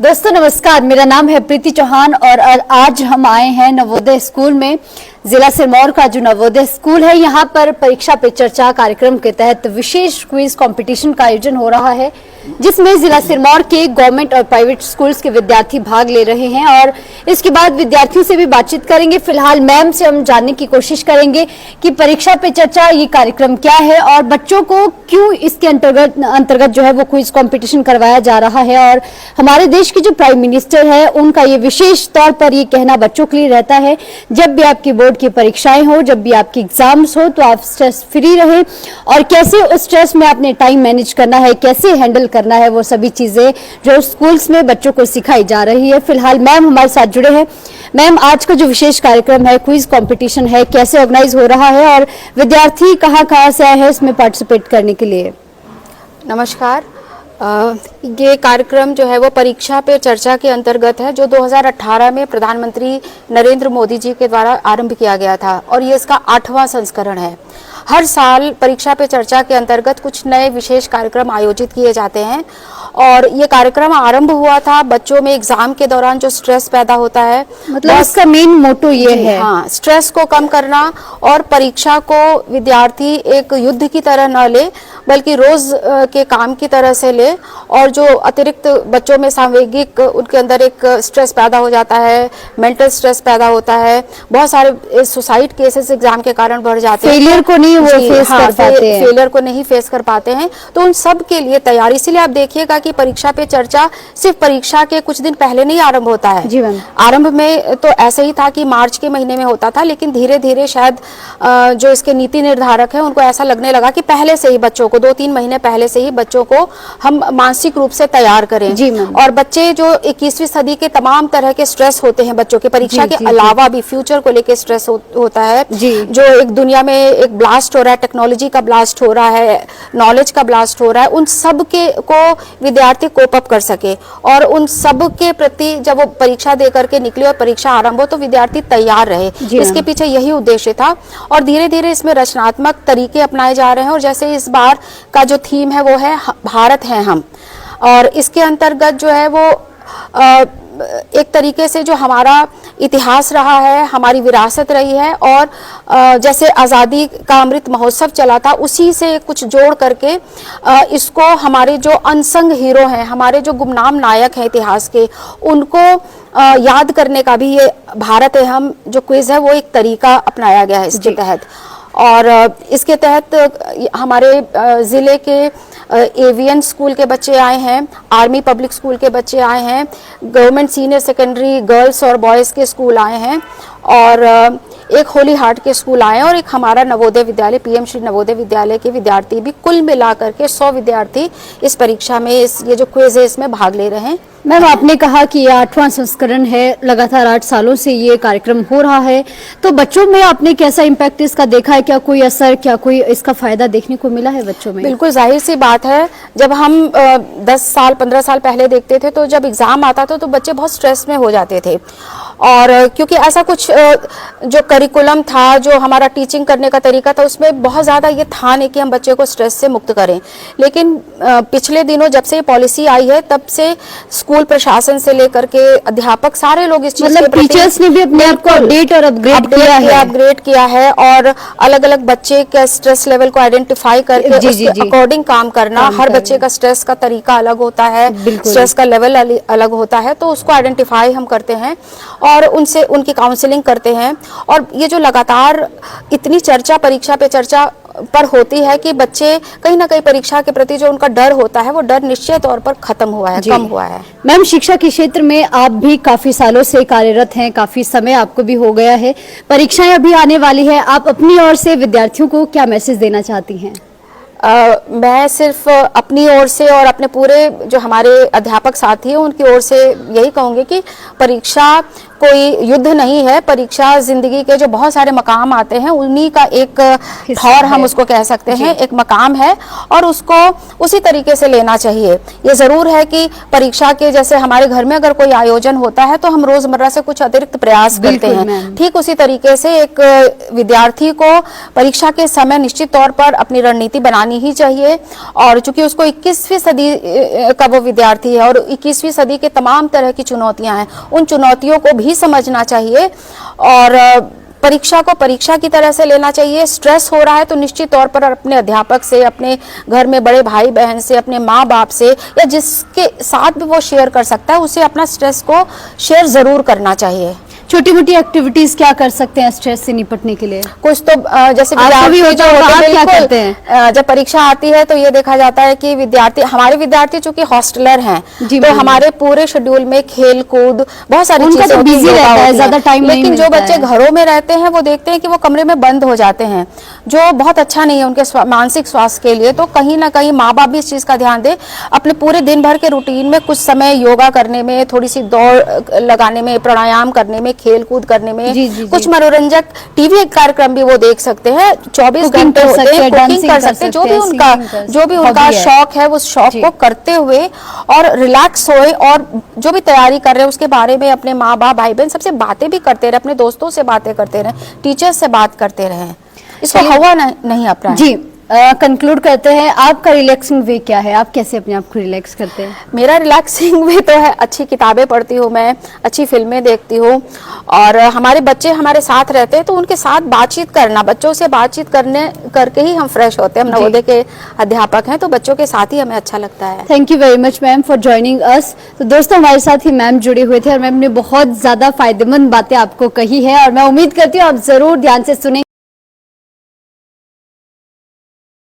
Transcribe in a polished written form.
दोस्तों नमस्कार, मेरा नाम है प्रीति चौहान और आज हम आए हैं नवोदय स्कूल में। जिला सिरमौर का जो नवोदय स्कूल है, यहाँ पर परीक्षा पे चर्चा कार्यक्रम के तहत विशेष क्विज कंपटीशन का आयोजन हो रहा है, जिसमें जिला सिरमौर के गवर्नमेंट और प्राइवेट स्कूल्स के विद्यार्थी भाग ले रहे हैं और इसके बाद विद्यार्थियों से भी बातचीत करेंगे। फिलहाल मैम से हम जानने की कोशिश करेंगे कि परीक्षा पे चर्चा ये कार्यक्रम क्या है और बच्चों को क्यों इसके अंतर्गत जो है वो क्विज कंपटीशन करवाया जा रहा है। और हमारे देश के जो प्राइम मिनिस्टर है, उनका ये विशेष तौर पर ये कहना बच्चों के लिए रहता है, जब भी आपकी बोर्ड की परीक्षाएं हो, जब भी आपकी एग्जाम्स हो, तो आप स्ट्रेस फ्री रहे और कैसे उस स्ट्रेस में आपने टाइम मैनेज करना है, कैसे हैंडल करना है, वो सभी चीजें जो स्कूल्स में बच्चों को सिखाई जा रही है। फिलहाल मैम हमारे साथ जुड़े हैं। मैम, आज का जो विशेष कार्यक्रम है, क्विज कंपटीशन है, कैसे ऑर्गेनाइज हो रहा है और विद्यार्थी कहाँ से आए हैं इसमें पार्टिसिपेट करने के लिए? नमस्कार। ये कार्यक्रम जो है वो परीक्षा पे चर्चा के अंतर्गत है, जो 2018 में प्रधानमंत्री नरेंद्र मोदी जी के द्वारा आरंभ किया गया था और ये इसका 8वां संस्करण है। हर साल परीक्षा पे चर्चा के अंतर्गत कुछ नए विशेष कार्यक्रम आयोजित किए जाते हैं और ये कार्यक्रम आरंभ हुआ था बच्चों में एग्जाम के दौरान जो स्ट्रेस पैदा होता है, मतलब इसका मेन मोटो ये है। हाँ, स्ट्रेस को कम करना और परीक्षा को विद्यार्थी एक युद्ध की तरह न ले बल्कि रोज के काम की तरह से ले, और जो अतिरिक्त बच्चों में सांवेगिक उनके अंदर एक स्ट्रेस पैदा हो जाता है, मेंटल स्ट्रेस पैदा होता है, बहुत सारे सुसाइड केसेस एग्जाम के कारण बढ़ जाते हैं, फेलियर को नहीं वो फेस कर पाते हैं, फेलियर को नहीं फेस कर पाते हैं। तो उन सब के लिए तैयारी, इसीलिए आप देखिएगा कि परीक्षा पे चर्चा सिर्फ परीक्षा के कुछ दिन पहले नहीं आरंभ होता है। जी मैम। आरंभ में तो ऐसे ही था कि मार्च के महीने में होता था, लेकिन धीरे धीरे शायद जो इसके नीति निर्धारक है उनको ऐसा लगने लगा कि पहले से ही बच्चों को 2-3 महीने पहले से ही बच्चों को हम मानसिक रूप से तैयार करें। जी मैम। और बच्चे जो 21वीं सदी के तमाम तरह के स्ट्रेस होते हैं बच्चों के, परीक्षा के अलावा भी फ्यूचर को लेकर स्ट्रेस होता है, जो एक दुनिया में एक ब्लास्ट हो रहा है, टेक्नोलॉजी का ब्लास्ट हो रहा है, नॉलेज का ब्लास्ट हो रहा है, उन सब के को विद्यार्थी कोप अप कर सके और उन सब के प्रति जब वो परीक्षा दे करके निकले और परीक्षा आरंभ हो तो विद्यार्थी तैयार रहे। इसके पीछे यही उद्देश्य था और धीरे धीरे इसमें रचनात्मक तरीके अपनाए जा रहे हैं। और जैसे इस बार का जो थीम है वो है भारत है हम, और इसके अंतर्गत जो है वो एक तरीके से जो हमारा इतिहास रहा है, हमारी विरासत रही है, और जैसे आज़ादी का अमृत महोत्सव चला था उसी से कुछ जोड़ करके इसको हमारे जो अनसंग हीरो हैं, हमारे जो गुमनाम नायक हैं इतिहास के, उनको याद करने का भी ये भारत है हम जो क्विज है वो एक तरीका अपनाया गया है इसके तहत। और इसके तहत हमारे ज़िले के एवीएन स्कूल के बच्चे आए हैं, आर्मी पब्लिक स्कूल के बच्चे आए हैं, गवर्नमेंट सीनियर सेकेंडरी गर्ल्स और बॉयज़ के स्कूल आए हैं, और एक होली हार्ट के स्कूल आए हैं, और एक हमारा नवोदय विद्यालय पीएम श्री नवोदय विद्यालय के विद्यार्थी भी, कुल मिला करके 100 विद्यार्थी इस परीक्षा में ये जो क्विज है इसमें भाग ले रहे हैं। मैम, आपने कहा कि ये 8वां संस्करण है, लगातार 8 सालों से ये कार्यक्रम हो रहा है, तो बच्चों में आपने कैसा इम्पैक्ट इसका देखा है? क्या कोई असर, क्या कोई इसका फायदा देखने को मिला है बच्चों में? बिल्कुल जाहिर सी बात है, जब हम 10 साल 15 साल पहले देखते थे तो जब एग्जाम आता था तो बच्चे बहुत स्ट्रेस में हो जाते थे, और क्योंकि ऐसा कुछ जो करिकुलम था, जो हमारा टीचिंग करने का तरीका था, उसमें बहुत ज़्यादा ये था नहीं कि हम बच्चे को स्ट्रेस से मुक्त करें। लेकिन पिछले दिनों जब से ये पॉलिसी आई है तब से स्कूल प्रशासन से लेकर के अध्यापक सारे लोग इस चीज के प्रति, टीचर्स ने भी अपने आप को अपडेट और अपग्रेड किया है और अलग अलग बच्चे के स्ट्रेस लेवल को आइडेंटिफाई करके उसके अकॉर्डिंग काम करना। हर बच्चे का स्ट्रेस का तरीका अलग होता है, स्ट्रेस का लेवल अलग होता है, तो उसको आइडेंटिफाई हम करते हैं और उनसे उनकी काउंसलिंग करते हैं। और ये जो लगातार इतनी चर्चा परीक्षा पे चर्चा पर होती है कि बच्चे कहीं ना कहीं परीक्षा के प्रति जो उनका डर होता है वो डर निश्चित तौर पर खत्म हुआ है, कम हुआ है। मैम, शिक्षा के क्षेत्र में आप भी काफी सालों से कार्यरत हैं, काफी समय आपको भी हो गया है, परीक्षाएं अभी आने वाली है, आप अपनी ओर से विद्यार्थियों को क्या मैसेज देना चाहती हैं? मैं सिर्फ अपनी ओर से और अपने पूरे जो हमारे अध्यापक साथी हैं उनकी ओर से यही कहूँगी कि परीक्षा कोई युद्ध नहीं है। परीक्षा जिंदगी के जो बहुत सारे मकाम आते हैं उन्हीं का एक ठौर हम उसको कह सकते हैं, एक मकाम है और उसको उसी तरीके से लेना चाहिए। ये जरूर है कि परीक्षा के जैसे हमारे घर में अगर कोई आयोजन होता है तो हम रोजमर्रा से कुछ अतिरिक्त प्रयास करते हैं, ठीक उसी तरीके से एक विद्यार्थी को परीक्षा के समय निश्चित तौर पर अपनी रणनीति बनानी ही चाहिए। और चूंकि उसको 21वीं सदी का वो विद्यार्थी है और 21वीं सदी के तमाम तरह की चुनौतियां हैं, उन चुनौतियों को भी समझना चाहिए और परीक्षा को परीक्षा की तरह से लेना चाहिए। स्ट्रेस हो रहा है तो निश्चित तौर पर अपने अध्यापक से, अपने घर में बड़े भाई बहन से, अपने माँ बाप से या जिसके साथ भी वो शेयर कर सकता है उससे अपना स्ट्रेस को शेयर जरूर करना चाहिए। छोटी मोटी एक्टिविटीज क्या कर सकते हैं स्ट्रेस से निपटने के लिए? कुछ तो जैसे भी होता होगा, आप क्या करते हैं? जब परीक्षा आती है तो ये देखा जाता है कि हमारे विद्यार्थी चूंकि हॉस्टलर हैं तो हमारे पूरे शेड्यूल में खेल कूद बहुत सारी चीजें तो बिजी रहता है, ज्यादा टाइम नहीं लेकिन जो बच्चे घरों में रहते हैं वो देखते हैं कि वो कमरे में बंद हो जाते हैं, जो बहुत अच्छा नहीं है उनके मानसिक स्वास्थ्य के लिए। तो कहीं ना कहीं माँ बाप भी इस चीज का ध्यान दे, अपने पूरे दिन भर के रूटीन में कुछ समय योगा करने में, थोड़ी सी दौड़ लगाने में, प्राणायाम करने में, खेल कूद करने में, कुछ मनोरंजक टीवी कार्यक्रम भी वो देख सकते हैं। 24 घंटे होते हैं, कुकिंग कर सकते हैं, जो भी उनका शौक है वो शौक को करते हुए और रिलैक्स होए और जो भी तैयारी कर रहे हैं उसके बारे में अपने माँ बाप भाई बहन सबसे बातें भी करते रहे, अपने दोस्तों से बातें करते रहे, टीचर्स से बात करते रहे, इसको हवा नहीं अपना जी। कंक्लूड करते हैं, आपका रिलैक्सिंग वे क्या है? आप कैसे अपने आप को रिलैक्स करते हैं? मेरा रिलैक्सिंग वे तो है अच्छी किताबें पढ़ती हूँ, मैं अच्छी फिल्में देखती हूँ और हमारे बच्चे हमारे साथ रहते हैं तो उनके साथ बातचीत करना, बच्चों से बातचीत करके ही हम फ्रेश होते हैं। हम नवोदय के अध्यापक हैं तो बच्चों के साथ ही हमें अच्छा लगता है। Thank you very much ma'am for joining us. तो दोस्तों हमारे साथ ही मैम जुड़े हुए थे और मैम ने बहुत ज्यादा फायदेमंद बातें आपको कही है और मैं उम्मीद करती हूँ आप जरूर ध्यान से सुने।